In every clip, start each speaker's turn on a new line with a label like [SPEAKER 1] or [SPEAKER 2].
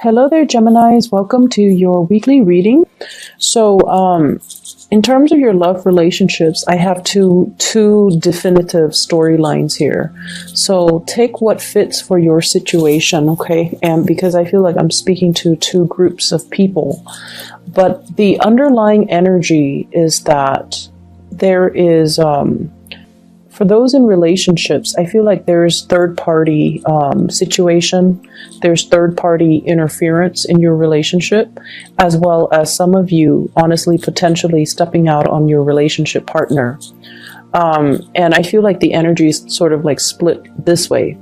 [SPEAKER 1] Hello there, Geminis. Welcome to your weekly reading. In terms of your love relationships, I have two definitive storylines here. So take what fits for your situation, okay? And because I feel like I'm speaking to two groups of people, but the underlying energy is that there is, for those in relationships, I feel like there's third-party situation. There's third-party interference in your relationship, as well as some of you, honestly, potentially stepping out on your relationship partner. And I feel like the energy is sort of like split this way.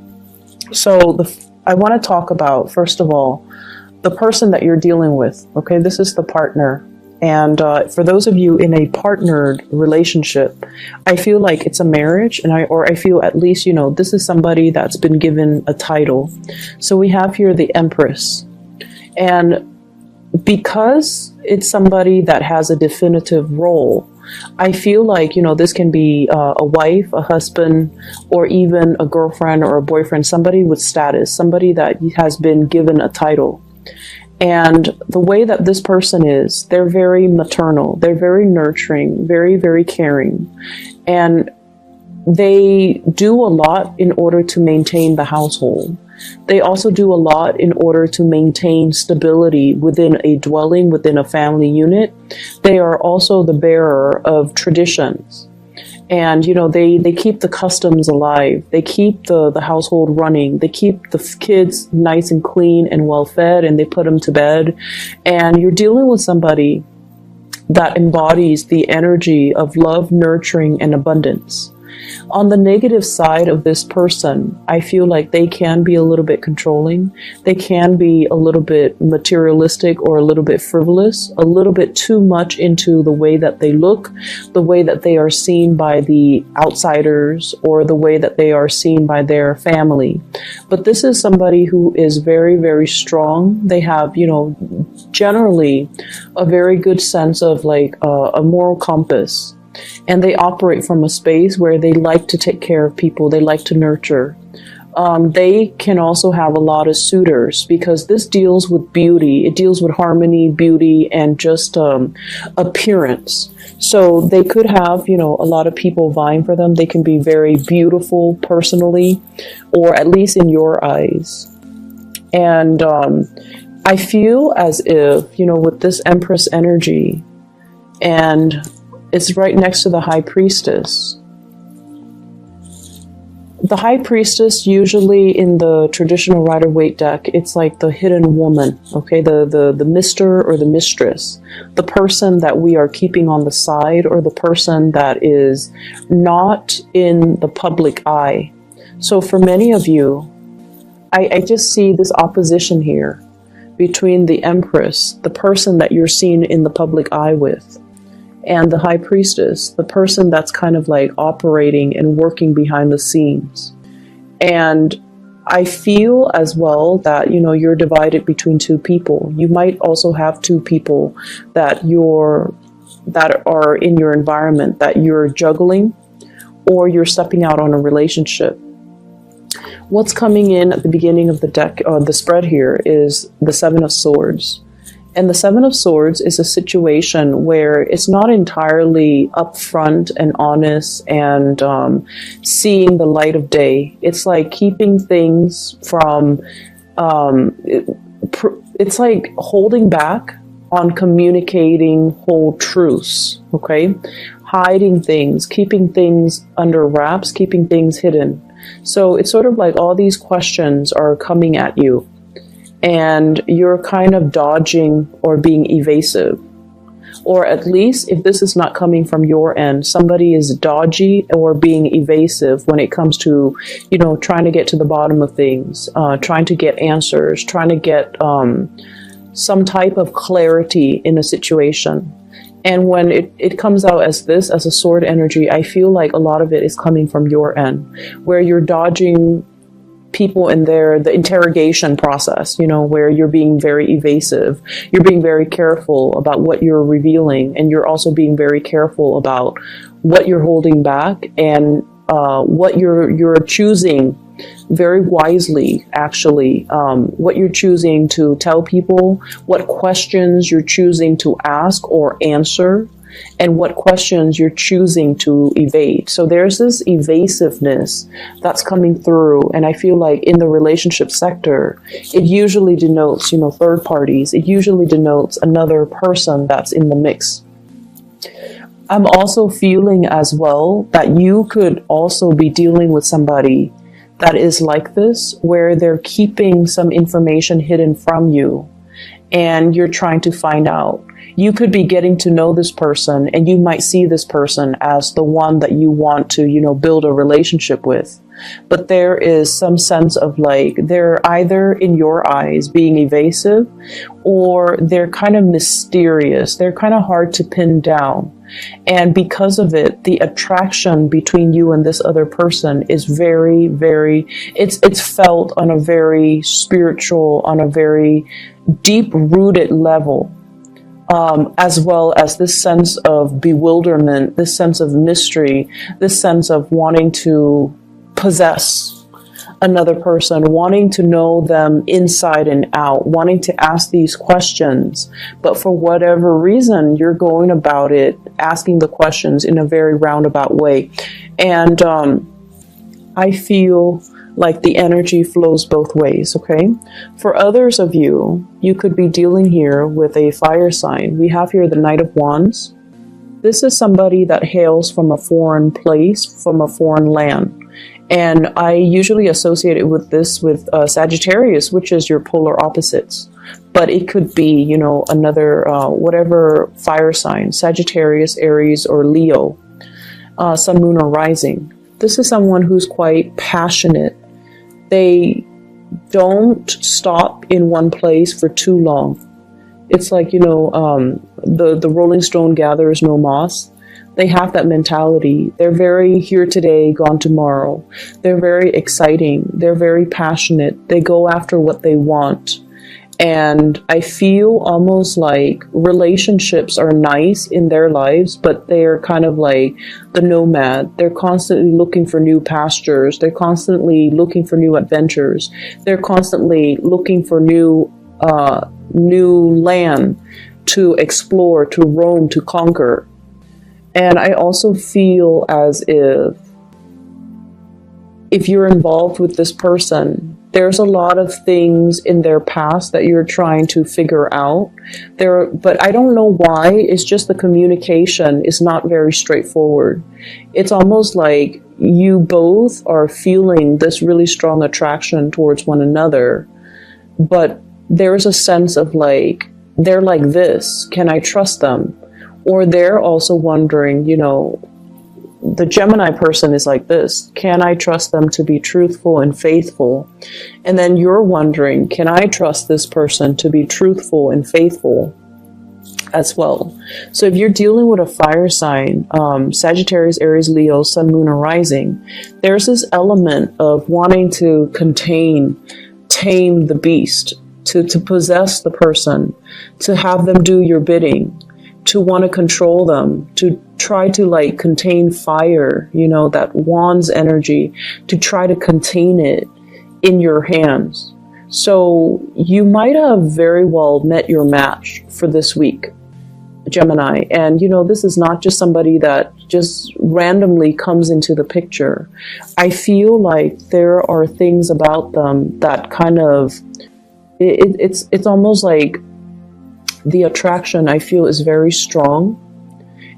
[SPEAKER 1] So I want to talk about, first of all, the person that you're dealing with. Okay, this is the partner. And for those of you in a partnered relationship, I feel like it's a marriage, and I feel at least, this is somebody that's been given a title. So we have here the Empress. And because it's somebody that has a definitive role, I feel like, this can be a wife, a husband, or even a girlfriend or a boyfriend, somebody with status, somebody that has been given a title. And the way that this person is, they're very maternal, they're very nurturing, very, very caring. And they do a lot in order to maintain the household. They also do a lot in order to maintain stability within a dwelling, within a family unit. They are also the bearer of traditions. And, they keep the customs alive. They keep the household running. They keep the kids nice and clean and well fed, and they put them to bed. And you're dealing with somebody that embodies the energy of love, nurturing, and abundance. On the negative side of this person, I feel like they can be a little bit controlling. They can be a little bit materialistic or a little bit frivolous, a little bit too much into the way that they look, the way that they are seen by the outsiders, or the way that they are seen by their family. But this is somebody who is very, very strong. They have, generally a very good sense of like a moral compass. And they operate from a space where they like to take care of people. They like to nurture. They can also have a lot of suitors because this deals with beauty. It deals with harmony, beauty, and just appearance. So they could have, a lot of people vying for them. They can be very beautiful personally, or at least in your eyes. And I feel as if, with this Empress energy, and it's right next to the High Priestess. The High Priestess, usually in the traditional Rider-Waite deck, it's like the hidden woman, okay? The Mister or the Mistress. The person that we are keeping on the side, or the person that is not in the public eye. So for many of you, I just see this opposition here between the Empress, the person that you're seen in the public eye with, and the High Priestess, the person that's kind of like operating and working behind the scenes. And I feel as well that, you're divided between two people. You might also have two people that are in your environment that you're juggling, or you're stepping out on a relationship. What's coming in at the beginning of the deck, the spread here, is the Seven of Swords. And the Seven of Swords is a situation where it's not entirely upfront and honest and seeing the light of day. It's like keeping things from, it's like holding back on communicating whole truths, okay? Hiding things, keeping things under wraps, keeping things hidden. So it's sort of like all these questions are coming at you, and you're kind of dodging or being evasive. Or at least, if this is not coming from your end, somebody is dodgy or being evasive when it comes to, trying to get to the bottom of things, trying to get answers, trying to get some type of clarity in a situation. And when it comes out as this, as a sword energy, I feel like a lot of it is coming from your end, where you're dodging people in the interrogation process, where you're being very evasive. You're being very careful about what you're revealing, and you're also being very careful about what you're holding back and what you're choosing very wisely, actually, what you're choosing to tell people, what questions you're choosing to ask or answer, and what questions you're choosing to evade. So there's this evasiveness that's coming through, and I feel like in the relationship sector, it usually denotes, third parties. It usually denotes another person that's in the mix. I'm also feeling as well that you could also be dealing with somebody that is like this, where they're keeping some information hidden from you and you're trying to find out. You could be getting to know this person, and you might see this person as the one that you want to, build a relationship with. But there is some sense of like, they're either in your eyes being evasive, or they're kind of mysterious. They're kind of hard to pin down. And because of it, the attraction between you and this other person is very, very, it's felt on a very spiritual, on a very deep rooted level. As well as this sense of bewilderment, this sense of mystery, this sense of wanting to possess another person, wanting to know them inside and out, wanting to ask these questions. But for whatever reason, you're going about it, asking the questions in a very roundabout way. And I feel like the energy flows both ways, okay? For others of you, you could be dealing here with a fire sign. We have here the Knight of Wands. This is somebody that hails from a foreign place, from a foreign land. And I usually associate it with this with Sagittarius, which is your polar opposites. But it could be, another, whatever fire sign, Sagittarius, Aries, or Leo, Sun, Moon, or Rising. This is someone who's quite passionate. They don't stop in one place for too long. It's like, the Rolling Stone gathers no moss. They have that mentality. They're very here today, gone tomorrow. They're very exciting. They're very passionate. They go after what they want. And I feel almost like relationships are nice in their lives, but they're kind of like the nomad. They're constantly looking for new pastures. They're constantly looking for new adventures. They're constantly looking for new land to explore, to roam, to conquer. And I also feel as if you're involved with this person, there's a lot of things in their past that you're trying to figure out. But I don't know why. It's just the communication is not very straightforward. It's almost like you both are feeling this really strong attraction towards one another, but there's a sense of like, they're like this. Can I trust them? Or they're also wondering, the Gemini person is like this. Can I trust them to be truthful and faithful? And then you're wondering, can I trust this person to be truthful and faithful as well? So if you're dealing with a fire sign, Sagittarius, Aries, Leo, Sun, Moon, or Rising, there's this element of wanting to tame the beast, to possess the person, to have them do your bidding, to want to control them, to try to like contain fire, that wand's energy, to try to contain it in your hands. So you might have very well met your match for this week, Gemini. And, this is not just somebody that just randomly comes into the picture. I feel like there are things about them that kind of, it's almost like the attraction, I feel, is very strong,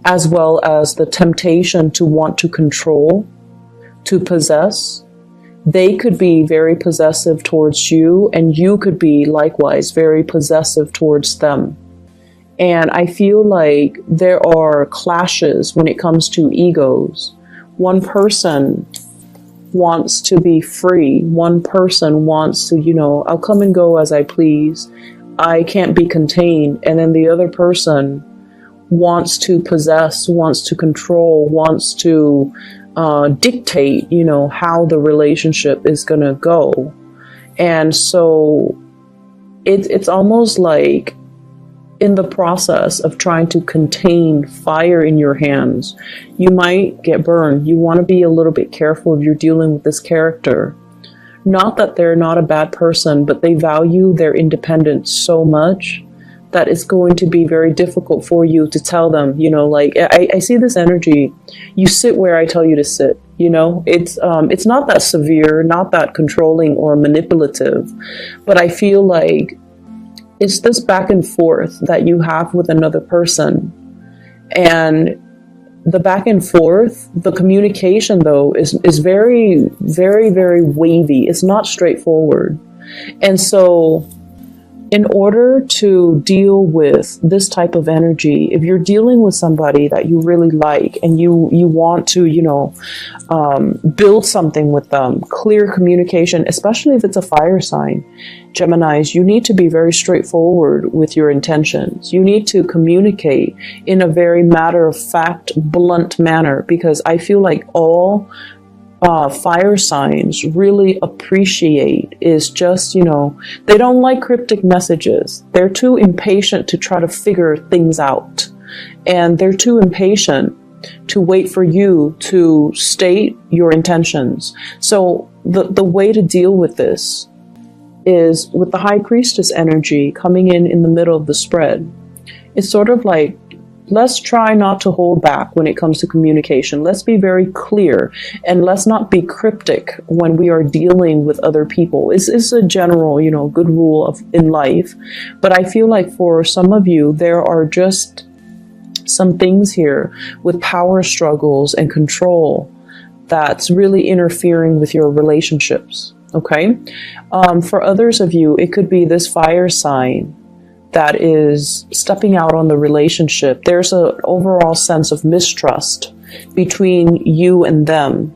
[SPEAKER 1] as well as the temptation to want to control, to possess. They could be very possessive towards you, and you could be likewise very possessive towards them. And I feel like there are clashes when it comes to egos. One person wants to be free. One person wants to, I'll come and go as I please. I can't be contained. And then the other person wants to possess, wants to control, wants to dictate, how the relationship is going to go. And so it's almost like in the process of trying to contain fire in your hands, you might get burned. You want to be a little bit careful if you're dealing with this character. Not that they're not a bad person, but they value their independence so much that it's going to be very difficult for you to tell them, you know, like, I see this energy. You sit where I tell you to sit, you know. It's not that severe, not that controlling or manipulative, but I feel like it's this back and forth that you have with another person. And the back and forth, the communication though, is very, very, very wavy. It's not straightforward. And so in order to deal with this type of energy, if you're dealing with somebody that you really like and you want to, you know, build something with them, clear communication, especially if it's a fire sign, Geminis, you need to be very straightforward with your intentions. You need to communicate in a very matter-of-fact, blunt manner, because I feel like all fire signs really appreciate is just, you know, they don't like cryptic messages. They're too impatient to try to figure things out. And they're too impatient to wait for you to state your intentions. So the way to deal with this is with the High Priestess energy coming in the middle of the spread. It's sort of like, let's try not to hold back when it comes to communication. Let's be very clear, and let's not be cryptic when we are dealing with other people. It's a general, you know, good rule in life. But I feel like for some of you, there are just some things here with power struggles and control that's really interfering with your relationships. Okay. For others of you, it could be this fire sign that is stepping out on the relationship. There's an overall sense of mistrust between you and them.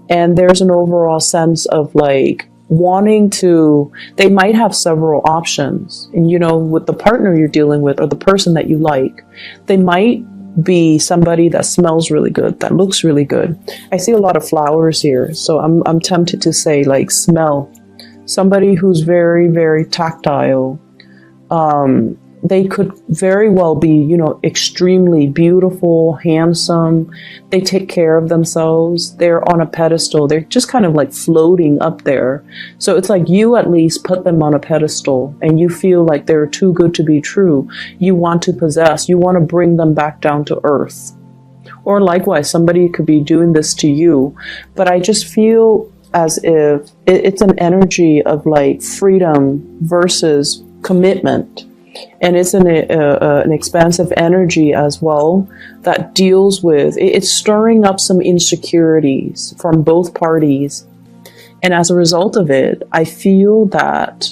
[SPEAKER 1] And there's an overall sense of like wanting to, they might have several options. And you know, with the partner you're dealing with or the person that you like, they might be somebody that smells really good, that looks really good. I see a lot of flowers here, so I'm tempted to say like smell. Somebody who's very, very tactile. They could very well be, you know, extremely beautiful, handsome. They take care of themselves. They're on a pedestal. They're just kind of like floating up there. So it's like you at least put them on a pedestal and you feel like they're too good to be true. You want to possess. You want to bring them back down to earth. Or likewise, somebody could be doing this to you. But I just feel as if it's an energy of like freedom versus commitment. And it's an expansive energy as well that deals with, it's stirring up some insecurities from both parties. And as a result of it, I feel that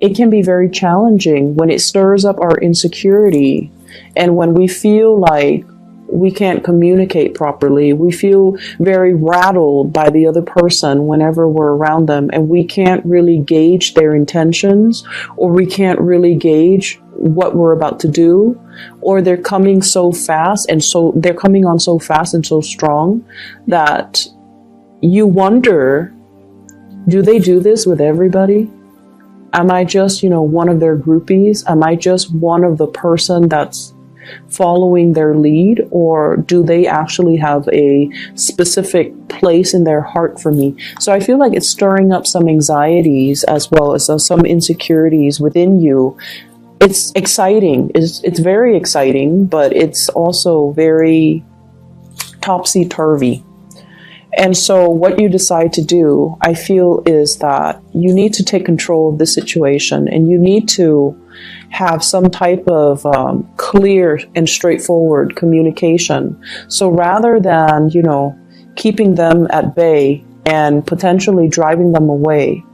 [SPEAKER 1] it can be very challenging when it stirs up our insecurity and when we feel like we can't communicate properly. We feel very rattled by the other person whenever we're around them, and we can't really gauge their intentions, or we can't really gauge what we're about to do, or they're coming so fast and so they're coming on so fast and so strong that you wonder, do they do this with everybody? Am I just, you know, one of their groupies? Am I just one of the person that's following their lead, or do they actually have a specific place in their heart for me? So I feel like it's stirring up some anxieties as well as some insecurities within you. It's exciting. It's very exciting, but it's also very topsy-turvy. And so what you decide to do, I feel, is that you need to take control of the situation, and you need to have some type of clear and straightforward communication. So rather than, you know, keeping them at bay and potentially driving them away,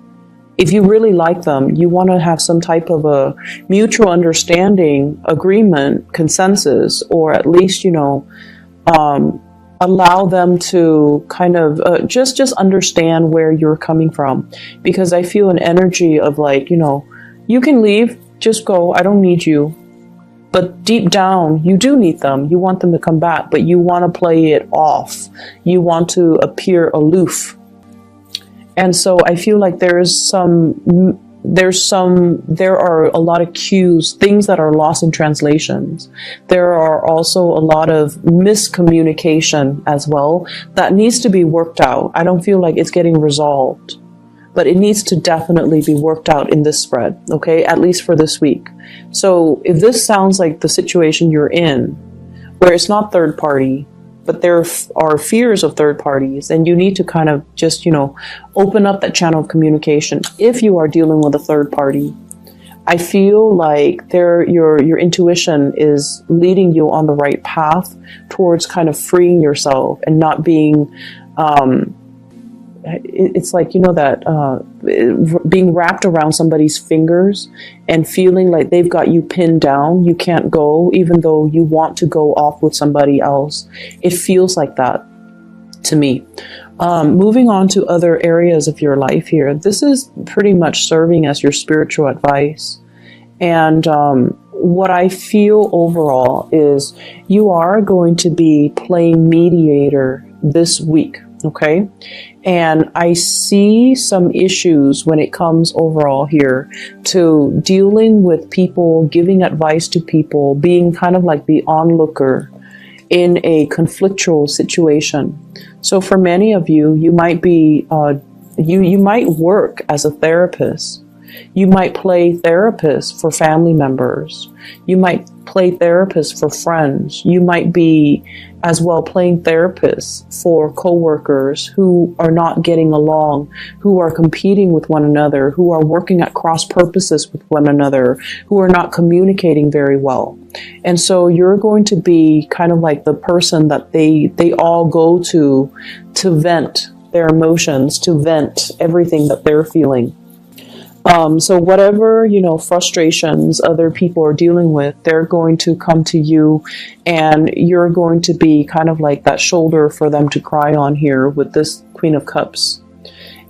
[SPEAKER 1] if you really like them, you want to have some type of a mutual understanding, agreement, consensus, or at least, you know, allow them to kind of just understand where you're coming from. Because I feel an energy of like, you know, you can leave, just go, I don't need you. But deep down, you do need them. You want them to come back, but you want to play it off. You want to appear aloof. And so I feel like there are a lot of cues, things that are lost in translations. There are also a lot of miscommunication as well that needs to be worked out. I don't feel like it's getting resolved. but it needs to definitely be worked out in this spread, okay? At least for this week. So if this sounds like the situation you're in, where it's not third party, but there are fears of third parties, and you need to kind of just, open up that channel of communication. If you are dealing with a third party, I feel like your intuition is leading you on the right path towards kind of freeing yourself and not being, it's like, being wrapped around somebody's fingers and feeling like they've got you pinned down. You can't go, even though you want to go off with somebody else. It feels like that to me. Moving on to other areas of your life here, this is pretty much serving as your spiritual advice. And what I feel overall is you are going to be playing mediator this week, okay? And I see some issues when it comes overall here to dealing with people, giving advice to people, being kind of like the onlooker in a conflictual situation. So for many of you, you might be, you might work as a therapist. You might play therapist for family members. You might play therapist for friends. You might be as well playing therapist for coworkers who are not getting along, who are competing with one another, who are working at cross purposes with one another, who are not communicating very well. And so you're going to be kind of like the person that they all go to vent their emotions, to vent everything that they're feeling. So whatever, frustrations other people are dealing with, they're going to come to you, and you're going to be kind of like that shoulder for them to cry on here with this Queen of Cups.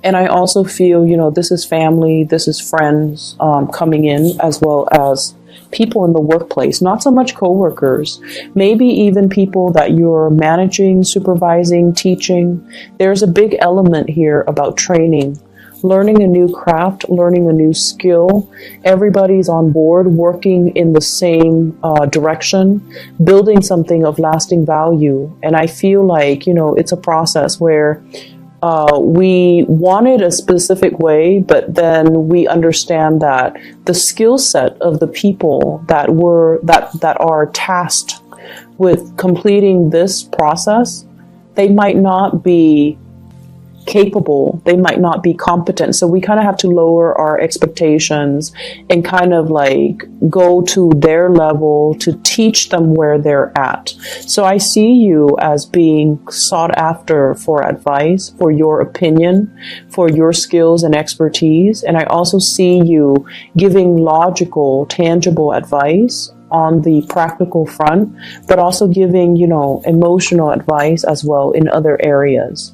[SPEAKER 1] And I also feel, this is family, this is friends coming in, as well as people in the workplace, not so much coworkers, maybe even people that you're managing, supervising, teaching. There's a big element here about training. Learning a new craft, learning a new skill. Everybody's on board, working in the same direction, building something of lasting value. And I feel like, it's a process where we want it a specific way, but then we understand that the skill set of the people that are tasked with completing this process, they might not be capable, they might not be competent. So we kind of have to lower our expectations and kind of like go to their level to teach them where they're at. So I see you as being sought after for advice, for your opinion, for your skills and expertise. And I also see you giving logical, tangible advice on the practical front, but also giving, emotional advice as well in other areas.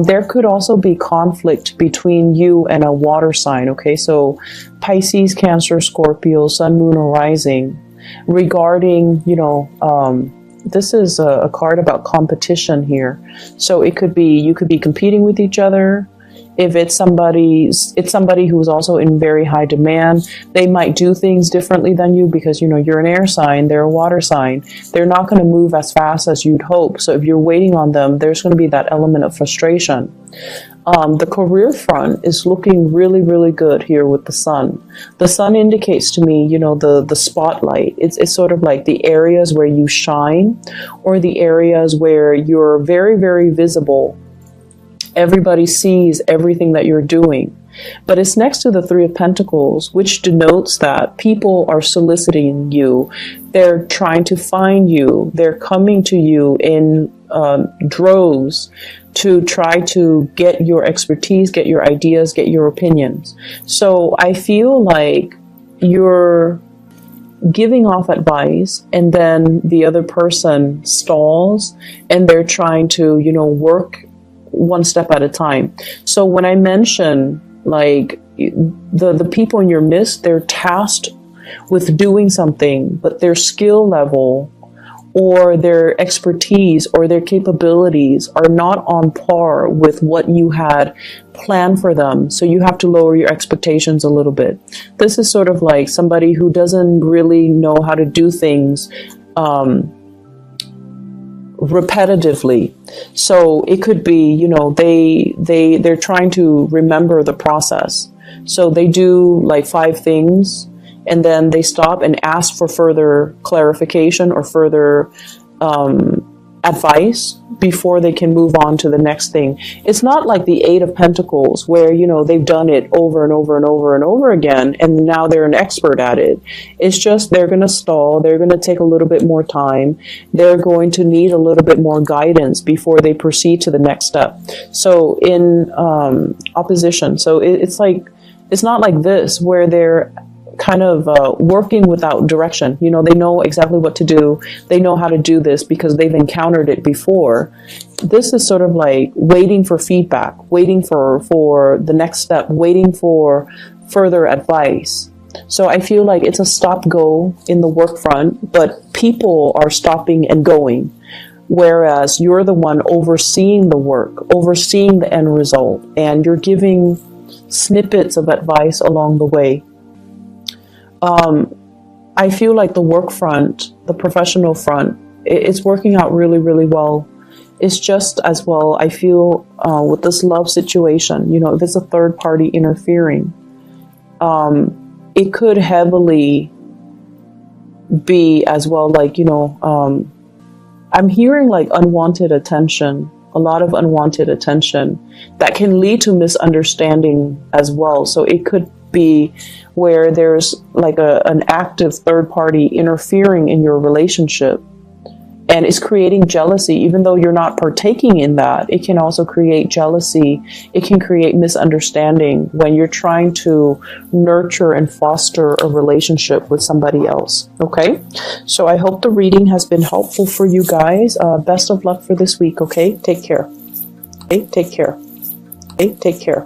[SPEAKER 1] There could also be conflict between you and a water sign, okay? So Pisces, Cancer, Scorpio, Sun, Moon, or Rising, regarding, this is a card about competition here. So you could be competing with each other. If it's somebody who's also in very high demand, they might do things differently than you because, you're an air sign, they're a water sign. They're not going to move as fast as you'd hope. So if you're waiting on them, there's going to be that element of frustration. The career front is looking really, really good here with the sun. The sun indicates to me, the spotlight. It's sort of like the areas where you shine, or the areas where you're very, very visible. Everybody sees everything that you're doing. But it's next to the Three of Pentacles, which denotes that people are soliciting you. They're trying to find you. They're coming to you in droves to try to get your expertise, get your ideas, get your opinions. So I feel like you're giving off advice, and then the other person stalls, and they're trying to, work one step at a time. So when I mention like the people in your midst, they're tasked with doing something, but their skill level or their expertise or their capabilities are not on par with what you had planned for them. So you have to lower your expectations a little bit. This is sort of like somebody who doesn't really know how to do things repetitively. So it could be, you know, they're trying to remember the process. So they do like 5 things and then they stop and ask for further clarification or further advice before they can move on to the next thing. It's not like the 8 of Pentacles where, you know, they've done it over and over and over and over again and now they're an expert at it. It's just they're going to stall. They're going to take a little bit more time. They're going to need a little bit more guidance before they proceed to the next step. So in opposition, so it's like, it's not like this where they're kind of working without direction. You know, they know exactly what to do. They know how to do this because they've encountered it before. This is sort of like waiting for feedback, waiting for the next step, waiting for further advice. So I feel like it's a stop-go in the work front, but people are stopping and going. Whereas you're the one overseeing the work, overseeing the end result, and you're giving snippets of advice along the way. I feel like the work front, the professional front, it's working out really, really well. It's just as well, I feel, with this love situation, you know, if it's a third party interfering, it could heavily be as well, like, you know, I'm hearing like unwanted attention, a lot of unwanted attention that can lead to misunderstanding as well. So it could be where there's like an active third party interfering in your relationship and it's creating jealousy. Even though you're not partaking in that, it can also create jealousy. It can create misunderstanding when you're trying to nurture and foster a relationship with somebody else. Okay, so I hope the reading has been helpful for you guys. Best of luck for this week. Okay, take care. Okay, take care. Okay, take care.